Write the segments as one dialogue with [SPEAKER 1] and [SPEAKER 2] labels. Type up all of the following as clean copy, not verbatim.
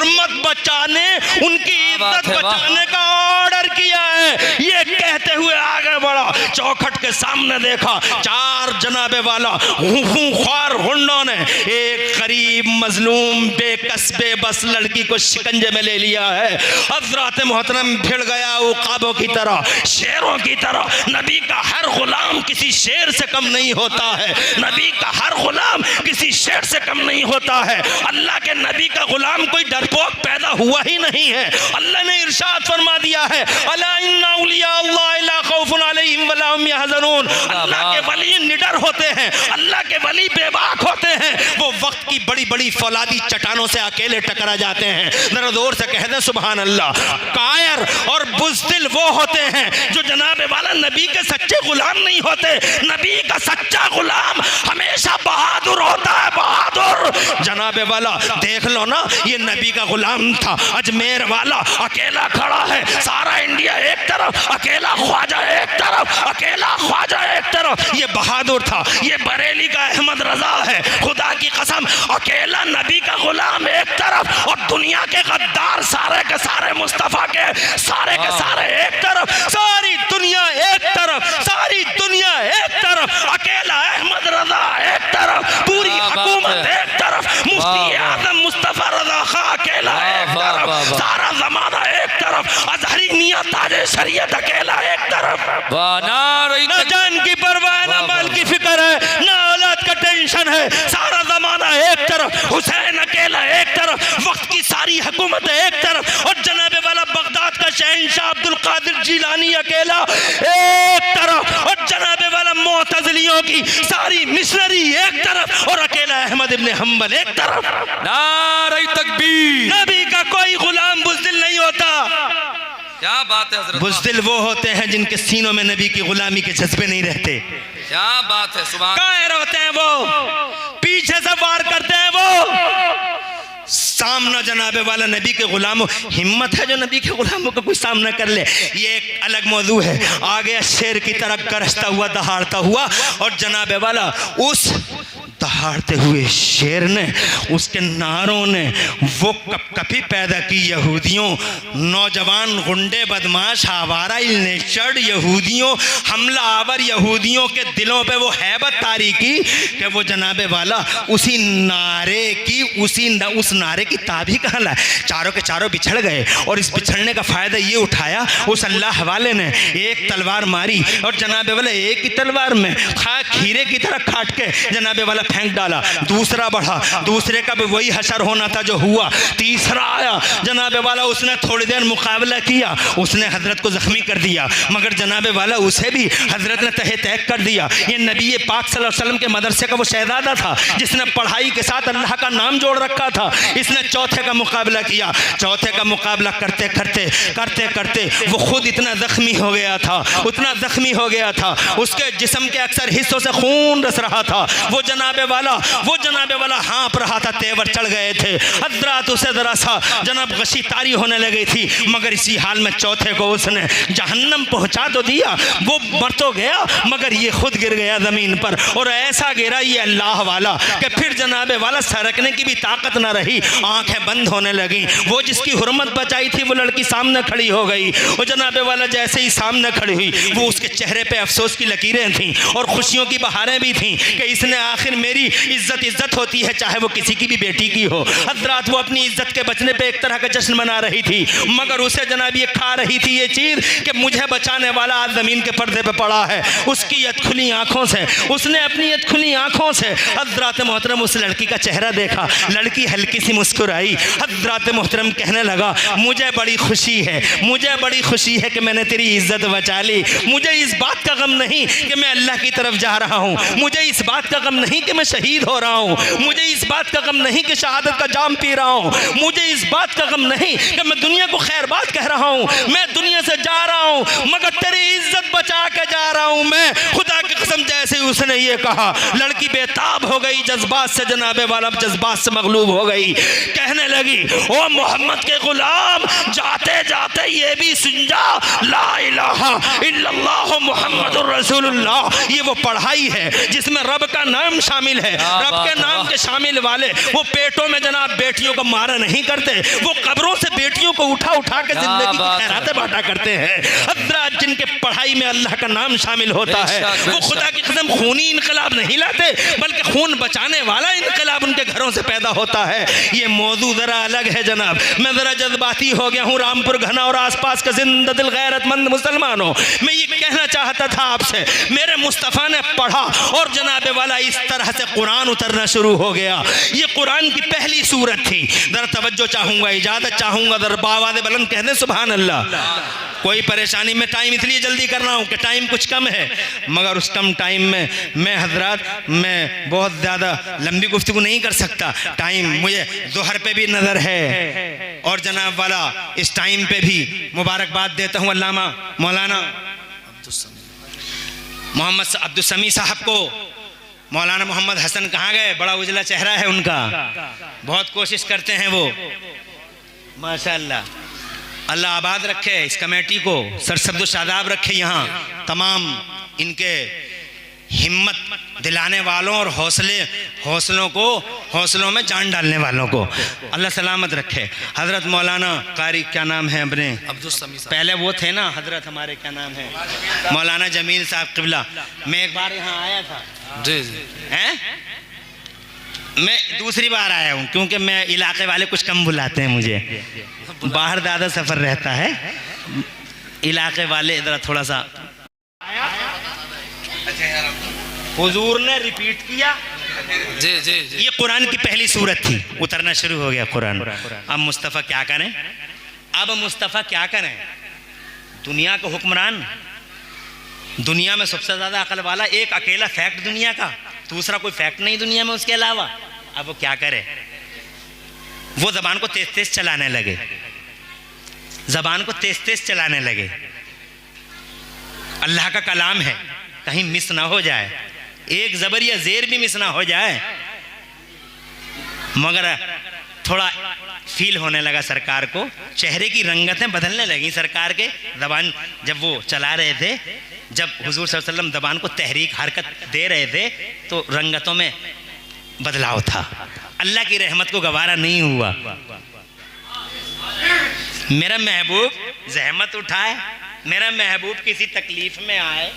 [SPEAKER 1] हुर्मत बचाने, उनकी इज्जत बचाने का ऑर्डर किया है। ये कहते हुए आगे बढ़ा, चौखट के सामने देखा 4 जनाबे वाला ख्वार हुंडों ने एक गरीब मजलूम बेकस बेबस लड़की को शिकंजे में ले लिया है। हजरत मोहतरम भिड़ गया उकाबों की तरह, शेरों की तरह। नबी का हर गुलाम किसी शेर से कम नहीं होता है, नबी का हर गुलाम किसी शेर से कम नहीं होता है। अल्लाह के नबी का गुलाम कोई डरपोक पैदा हुआ ही नहीं है। अल्लाह ने इरशाद फरमा दिया है, अला इन्ना औलिया अल्लाह ला खौफुन अलैहिम वला हुम यहज़नून। अल्लाह के वली निडर होते हैं, अल्लाह के वली बेबाक होते हैं। वो वक्त की बड़ी बड़ी फौलादी चट्टानों से अकेले टकरा जाते हैं। जरा जोर से कह दे सुभान अल्लाह। कायर और बुज़दिल वो होते हैं जो जनाबे वाला नबी के सच्चे गुलाम नहीं होते। नबी का सच्चा गुलाम हमेशा बहादुर होता है, बहादुर। जनाबे वाला देख लो ना, ये नबी का गुलाम था, अजमेर वाला अकेला खड़ा है, सारा इंडिया एक तरफ, अकेला ख्वाजा एक तरफ, अकेला ख्वाजा एक तरफ। ये बहादुर था। ये बरेली का अहमद रजा है, खुदा की कसम, अकेला नबी का गुलाम एक तरफ और दुनिया के गद्दार सारे के सारे मुस्तफा के सारे एक तरफ, सारी दुनिया एक तरफ, सारी दुनिया एक तरफ, अकेला अहमद रजा एक तरफ, पूरी हुकूमत एक तरफ, मुफ्ती आजम मुस्तफा रजा खां अकेला एक तरफ, सारा जमाना एक तरफ, अजहरी मियां ताजे शरीयत अकेला एक तरफ। ना जान की परवाह, ना माल की फिक्र है, ना औलाद का टेंशन है, सारा जमाना एक तरफ, हुसैन अकेला एक तरफ, वक्त की सारी हुकूमत एक तरफ, और जनाबे वाला बगदाद का शहंशाह अब्दुल कादिर जिलानी अकेला एक तरफ, और जनाबे वाला मुअतज़िलियों की सारी मिशनरी एक तरफ, और अकेला अहमद इब्ने हम्बल एक तरफ।
[SPEAKER 2] नारे तकबीर।
[SPEAKER 1] नबी का कोई गुलाम बुज़दिल नहीं होता।
[SPEAKER 2] क्या बात है हज़रत।
[SPEAKER 1] बुज़दिल वो होते हैं जिनके सीनों में नबी की गुलामी के जज्बे नहीं रहते।
[SPEAKER 2] क्या बात है, सुभान।
[SPEAKER 1] कायर होते हैं वो, पीछे से वार करते हैं वो, सामना जनाबे वाला नबी के गुलामों। हिम्मत है जो नबी के गुलामों का कोई सामना कर ले, ये एक अलग मौजू है। आ गया शेर की तरह गरजता हुआ, दहाड़ता हुआ, और जनाबे वाला उस दहाड़ते हुए शेर ने, उसके नारों ने वो कपकपी पैदा की यहूदियों, नौजवान गुंडे बदमाश आवारा नेचर्ड यहूदियों, हमला आवर यहूदियों के दिलों पे वो हैबत तारी की कि वो जनाबे वाला उसी नारे की उस नारे की ताबी कहाँ लाए। चारों के चारों बिछड़ गए, और इस बिछड़ने का फ़ायदा ये उठाया उस अल्लाह वाले ने। एक तलवार मारी और जनाबे वाला एक ही तलवार में खीरे की तरह काट के जनाबे वाला फेंक डाला। दूसरा बढ़ा, दूसरे का भी वही हशर होना था जो हुआ। तीसरा आया, जनाबे वाला उसने थोड़ी देर मुकाबला किया, उसने हजरत को जख्मी कर दिया, मगर जनाबे वाला उसे भी हजरत ने तहे तैक कर दिया। ये नबी पाक सल्लल्लाहु अलैहि वसल्लम के मदरसे का वो शहजादा था जिसने पढ़ाई के साथ अल्लाह का नाम जोड़ रखा था। इसने चौथे का मुकाबला किया। चौथे का मुकाबला करते करते करते करते वो खुद इतना जख्मी हो गया था, उतना जख्मी हो गया था, उसके जिस्म के अक्सर हिस्सों से खून रस रहा था। वो जनाबे वाला हाँप रहा था, तेवर चढ़ गए थे। हजरत उसे जरा सा जनाब गशी तारी होने लगी थी, मगर इसी हाल में चौथे को उसने जहन्नम पहुंचा तो दिया। वो मर तो गया मगर ये खुद गिर गया जमीन पर, और ऐसा गिरा ये अल्लाह वाला कि फिर जनाबे वाला सरकने की भी ताकत ना रही, आंखें बंद होने लगी। वो जिसकी हुर्मत बचाई थी वो लड़की सामने खड़ी हो गई। वो जनाबे वाला जैसे ही सामने खड़ी हुई, वो उसके चेहरे पे अफसोस की लकीरें थीं और खुशियों की बहारें भी थीं कि इसने आखिर मेरी इज्जत होती है चाहे वो किसी की भी बेटी की हो। हजरत वो अपनी इज्जत के बचने पे एक तरह का जश्न मना रही थी, मगर उसे जनाब ये खा रही थी ये चीज कि मुझे बचाने वाला आज जमीन के पर्दे पे पड़ा है। उसकी खुली आंखों से, उसने अपनी खुली आंखों से हजरत मोहतरम उस लड़की का चेहरा देखा। लड़की हल्की सी मुस्कुराई। हजरत मोहतरम कहने लगा, मुझे बड़ी खुशी है, मुझे बड़ी खुशी है कि मैंने तेरी इज्जत बचा ली। मुझे इस बात का गम नहीं कि मैं अल्लाह की तरफ जा रहा हूँ, मुझे इस बात का गम नहीं कि मैं शहीद हो रहा हूँ, मुझे इस बात का गम नहीं कि शहादत का जाम पी रहा हूँ, मुझे इस बात का गम नहीं कि मैं दुनिया को खैर बात कह रहा हूँ, मैं दुनिया से जा रहा हूँ मगर तेरी इज्जत बचा के जा रहा हूँ मैं। खुदा की कसम जैसे ही उसने ये कहा, लड़की बेताब हो गई, जज्बात से जनाबे वाला जज्बात से मगलूब हो गई। कहने लगी, ओ मोहम्मद के गुलाम, जाते जाते ये भी सुन जा, ला इलाहा इल्लल्लाह मुहम्मदुर रसूलुल्लाह। ये वो पढ़ाई है जिसमें रब का नाम शामिल शामिल है। रब के नाम के शामिल वाले वो पेटों में जनाब बेटियों को मारा नहीं करते, वो कब्रों से बेटियों को उठा उठा के जिंदगी की खैरातें बांटा करते हैं। हज़रात जिनके पढ़ाई में अल्लाह का नाम शामिल होता है वो खुदा की कसम खूनी इनकलाब नहीं लाते, बल्कि खून बचाने वाला इनकलाब उनके घरों से पैदा होता है। ये मौजू जरा अलग है जनाब। मैं जरा जज्बाती हो गया हूँ। रामपुर घना और आसपास का जिंदा दिल गैरतमंद मुसलमानों, मैं ये कहना चाहता था आपसे, मेरे मुस्तफ़ा ने पढ़ा और जनाब वाला इस तरह से कुरान उतरना शुरू हो गया। ये कुरान की पहली सूरत थी। जरा तवज्जो चाहूँगा, इजाज़त चाहूँगा, जरा बावाज़ बुलंद कह दें सुभान अल्लाह। कोई परेशानी में टाइम इसलिए जल्दी कर रहा हूँ कि टाइम कुछ कम है, मगर उस कम टाइम में मैं हजरात मैं बहुत ज़्यादा लंबी गुफ्तगू नहीं कर सकता। टाइम मुझे ज़ोहर पे भी नज़र है और जनाब वाला इस टाइम पे भी मुबारकबाद देता हूँ अल्लामा मौलाना मोहम्मद अब्दुल समी साहब को। मौलाना मोहम्मद हसन कहाँ गए? बड़ा उजला चेहरा है उनका, बहुत कोशिश करते हैं वो, माशाअल्लाह। अल्लाह आबाद रखे इस कमेटी को, सरसब्द शादाब रखे यहाँ तमाम इनके हिम्मत दिलाने वालों और हौसलों में जान डालने वालों को अल्लाह सलामत रखे। हज़रत मौलाना कारी क्या नाम है अपने?
[SPEAKER 2] अब्दुल समी साहब।
[SPEAKER 1] पहले वो थे ना हज़रत हमारे, क्या नाम है? मौलाना जमील साहब क़िबला। मैं एक बार यहाँ आया था
[SPEAKER 2] जी जी
[SPEAKER 1] हैं, मैं दूसरी बार आया हूँ क्योंकि मैं इलाके वाले कुछ कम बुलाते हैं मुझे, बाहर ज़्यादा सफ़र रहता है, इलाके वाले ज़रा थोड़ा सा। हुजूर ने रिपीट किया।
[SPEAKER 2] जी जी जी।
[SPEAKER 1] ये कुरान की पहली सूरत थी, उतरना शुरू हो गया कुरान। अब मुस्तफ़ा क्या करें? अब मुस्तफ़ा क्या करें? दुनिया का हुक्मरान, दुनिया में सबसे ज़्यादा अकल वाला, एक अकेला फैक्ट दुनिया का, दूसरा कोई फैक्ट नहीं दुनिया में उसके अलावा। अब वो क्या करे? वो ज़बान को तेज तेज चलाने लगे, ज़बान को तेज तेज चलाने लगे। अल्लाह का कलाम है, कहीं मिस ना हो जाए, एक ज़बर या ज़ेर भी मिस ना हो जाए। मगर थोड़ा फील होने लगा सरकार को, चेहरे की रंगतें बदलने लगी सरकार के। ज़बान जब वो चला रहे थे, जब हुजूर सल्लल्लाहु अलैहि वसल्लम ज़बान को तहरीक हरकत दे रहे थे, तो रंगतों में बदलाव था। अल्लाह की रहमत को गवारा नहीं हुआ। मेरा महबूब जहमत उठाए, मेरा महबूब किसी तकलीफ में आए,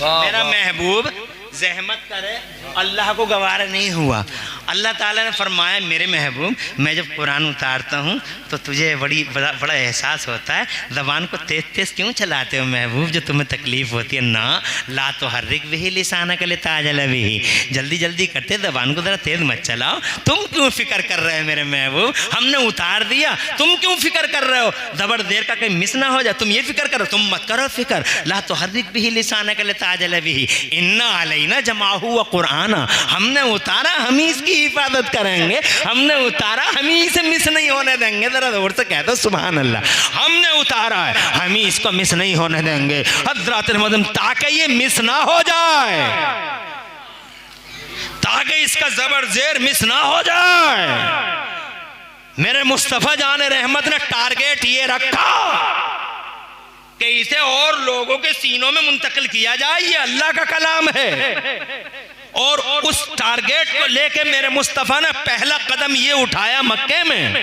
[SPEAKER 1] मेरा महबूब जहमत करे, अल्लाह को गवारा नहीं हुआ। अल्लाह ताला ने फरमाया मेरे महबूब, मैं जब कुरान उतारता हूँ तो तुझे बड़ा एहसास होता है, ज़बान को तेज तेज क्यों चलाते हो महबूब, जो तुम्हें तकलीफ़ होती है ना। ला तो हर्रिक भी लिसाना के लिए ताजल भी, जल्दी जल्दी करते ज़बान को ज़रा तेज़ मत चलाओ। तुम क्यों फ़िक्र कर रहे हो मेरे महबूब, हमने उतार दिया, तुम क्यों फ़िक्र कर रहे हो? ज़बर देर का कहीं मिस ना हो जाए, तुम ये फ़िक्र करो, तुम मत करो फ़िक्र। ला तो हर्रिक भी लिसाना के लिए ताजल भी, इन्ना अलैना जमाहु व कुराना, हमने उतारा हम ही इसकी हिफाजत करेंगे, हमने उतारा हम ही इसे मिस नहीं होने देंगे। जरा जोर से कह दो सुभान अल्लाह। हमने उतारा है, हम ही इसको मिस नहीं होने देंगे हज़रत मदम, ताकि ये मिस ना हो जाए, ताकि इसका ज़बर ज़ेर मिस ना हो जाए। मेरे मुस्तफ़ा जाने रहमत ने टारगेट ये रखा कि इसे और लोगों के सीनों में मुंतकिल किया जाए। ये अल्लाह का कलाम है और उस टारगेट को लेके मेरे मुस्तफ़ा ने पहला कदम ये उठाया मक्के में।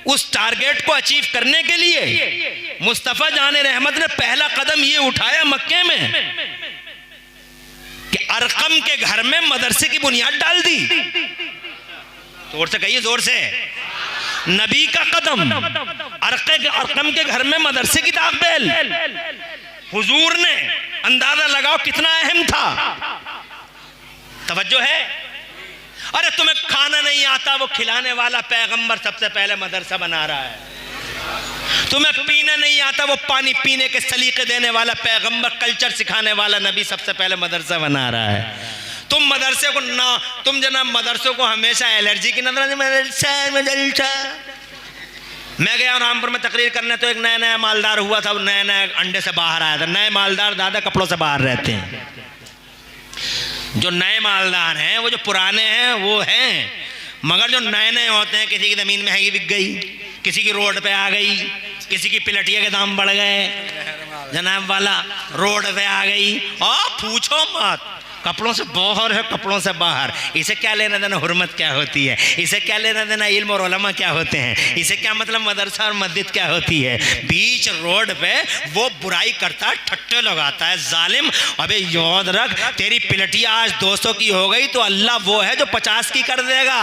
[SPEAKER 1] उस टारगेट को अचीव करने के लिए मुस्तफ़ा जाने रहमत ने पहला कदम ये उठाया मक्के में कि अरकम के घर में मदरसे की बुनियाद डाल दी। जोर से कहिए, जोर से। नबी का कदम, अरकम के घर में मदरसे की दाखिल, हुजूर ने अंदाजा लगाओ कितना अहम था। तवज्जो है? अरे तुम्हें खाना नहीं आता, वो खिलाने वाला पैगंबर सबसे पहले मदरसा बना रहा है। तुम्हें पीना नहीं आता, वो पानी पीने के सलीके देने वाला पैगंबर, कल्चर सिखाने वाला नबी सबसे पहले मदरसा बना रहा है। तुम मदरसे को ना, तुम जनाब मदरसों को हमेशा एलर्जी की नजर, मैं गया रामपुर में तकरीर करने, तो एक नया नया मालदार हुआ था, नया नया अंडे से बाहर आया था। नए मालदार दादा कपड़ों से बाहर रहते हैं। जो नए मालदार हैं वो जो पुराने हैं वो हैं, मगर जो नए नए होते हैं, किसी की ज़मीन महंगी बिक गई, किसी की रोड पे आ गई, किसी की पिलटिया के दाम बढ़ गए, जनाब वाला रोड पे आ गई, और पूछो मत, कपड़ों से बाहर है, कपड़ों से बाहर। इसे क्या लेना देना हुर्मत क्या होती है, इसे क्या लेना देना इल्म और उलमा क्या होते हैं, इसे क्या मतलब मदरसा और मस्जिद क्या होती है। बीच रोड पे वो बुराई करता है, ठट्टे लगाता है, जालिम। अबे याद रख, तेरी पिलटिया आज 200 की हो गई तो अल्लाह वो है जो 50 की कर देगा।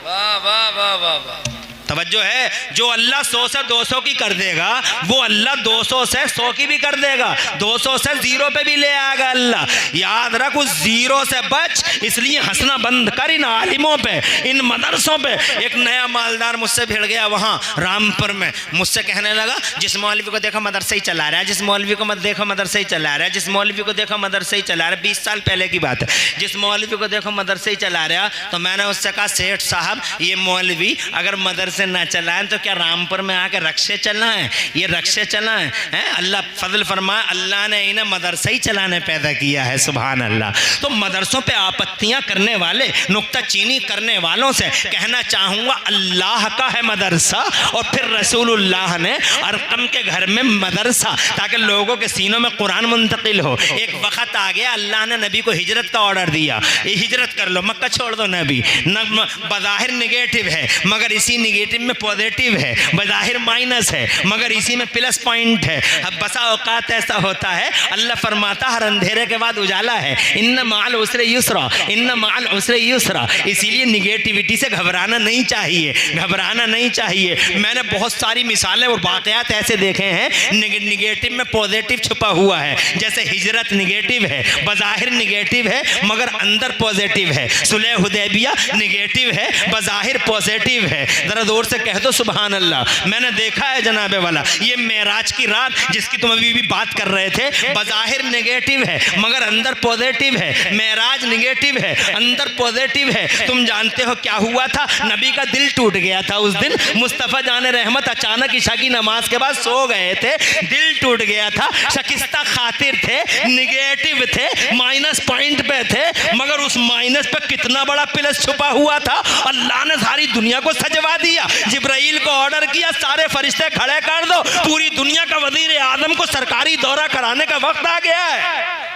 [SPEAKER 2] वाह वाह वाह वाह वाह।
[SPEAKER 1] तवज्जो है, जो अल्लाह 100 से 200 की कर देगा वो अल्लाह 200 से 100 की भी कर देगा, 200 से 0 पे भी ले आएगा अल्लाह। याद रख, उस 0 से बच, इसलिए हंसना बंद कर इन आलिमों पे, इन मदरसों पे। एक नया मालदार मुझसे भिड़ गया वहाँ रामपुर में, मुझसे कहने लगा जिस मौलवी को देखो मदरसा ही चला रहा है, जिस मौलवी को मत देखो मदरसा ही चला रहा है, जिस मौलवी को देखो मदरसा ही चला रहा है। 20 साल पहले की बात है, जिस मौलवी को देखो मदरसा ही चला रहा। तो मैंने उससे कहा सेठ साहब, ये मौलवी अगर मदरसे ना चलाएं तो क्या रामपुर में आके रक्शे चलाएं, ये रक्शे चलाएं हैं? अल्लाह फजल फरमाए, अल्लाह ने इन्हें मदरसा ही चलाने पैदा किया है, सुभान अल्लाह। तो मदरसों पे आपत्तियां करने वाले, नुक्ताचीनी करने वालों से कहना चाहूँगा, अल्लाह का है मदरसा और फिर रसूलुल्लाह ने अरकम के घर में मदरसा, ताकि लोगों के सीनों में कुरान मुंतकिल हो। एक वक्त आ गया, अल्लाह ने नबी को हिजरत का ऑर्डर दिया, ये हिजरत कर लो, मक्का छोड़ दो। नबी न बज़ाहिर निगेटिव है मगर इसी निगेटिव में पॉजिटिव है, बज़ाहिर माइनस है मगर इसी में प्लस पॉइंट है। अब बसा औकात ऐसा होता है, अल्लाह फरमाता हर अंधेरे के बाद उजाला है, इन्न माल उसरे युसरा, इन्न माल उसरे युसरा। इसीलिए निगेटिविटी से घबराना नहीं चाहिए, घबराना नहीं चाहिए। मैंने बहुत सारी मिसालें और वाक़यात ऐसे देखे हैं, निगेटिव में पॉजिटिव छुपा हुआ है। जैसे हिजरत निगेटिव है, बज़ाहिर निगेटिव है मगर अंदर पॉजिटिव है। सुलह हुदैबिया निगेटिव है, बज़ाहिर पॉजिटिव है। जरा जोर से कह दो सुभान अल्लाह। मैंने देखा है जनाबे वाला, ये मेराज की रात जिसकी तुम अभी भी बात कर रहे थे, बज़ाहिर नेगेटिव है मगर अंदर पॉजिटिव है। मेराज नेगेटिव है, अंदर पॉजिटिव है। तुम जानते हो क्या हुआ था? नबी का दिल टूट गया था उस दिन। मुस्तफ़ा जाने रहमत अचानक ईशा की नमाज के बाद सो गए थे, दिल टूट गया था, शकिस्ता खातिर थे, निगेटिव थे, माइनस पॉइंट पे थे, मगर उस माइनस पे कितना बड़ा प्लस छुपा हुआ था। अल्लाह ने सारी दुनिया को सजवा दिया। जिब्राइल को ऑर्डर किया, सारे फरिश्ते खड़े कर दो, पूरी दुनिया का वजीर आजम को सरकारी दौरा कराने का वक्त आ गया है।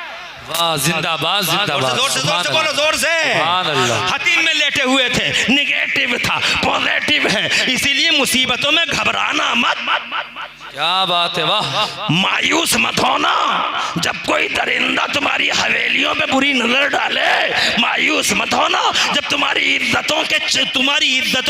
[SPEAKER 2] वाह, जिंदाबाद जिंदाबाद।
[SPEAKER 1] जोर से बोलो, जोर से। हतीम में लेटे हुए थे, निगेटिव था, पॉजिटिव है। इसीलिए मुसीबतों में घबराना मत।
[SPEAKER 2] क्या बात है, वाह।
[SPEAKER 1] मायूस मत होना जब कोई दरिंदा तुम्हारी हवेलियों पे बुरी नजर डाले, मायूस मत होना जब तुम्हारी इज्जतों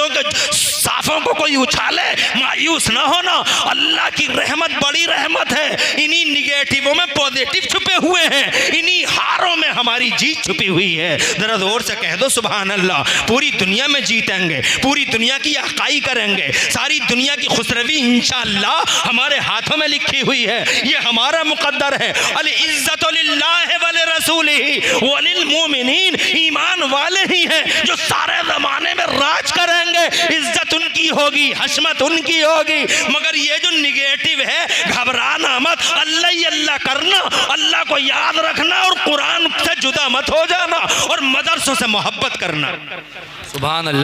[SPEAKER 1] के साफों को कोई उछाले, मायूस ना होना। अल्लाह की रहमत बड़ी रहमत है, इन्हीं निगेटिवों में पॉजिटिव छुपे हुए हैं, इन्हीं हारों में हमारी जीत छुपी हुई है। जरा जोर से कह दो सुभान अल्लाह। पूरी दुनिया में जीतेंगे, पूरी दुनिया की अकाई करेंगे, सारी दुनिया की खुसरवी इंशाअल्लाह हमारे हाथों में लिखी हुई है। ये हमारा मुकद्दर है। अल इज्जतु लिल्लाहि व लिरसूलिही व लिल मोमिनीन। ईमान वाले ही हैं जो सारे जमाने में राज करेंगे, इज्जत उनकी होगी, हशमत उनकी होगी। मगर ये जो निगेटिव है, घबराना मत, अल्लाह ही अल्लाह करना, अल्लाह को याद रखना और कुरान से जुदा मत हो जाना और मदरसों से मोहब्बत करना।
[SPEAKER 2] सुभान अल्लाह।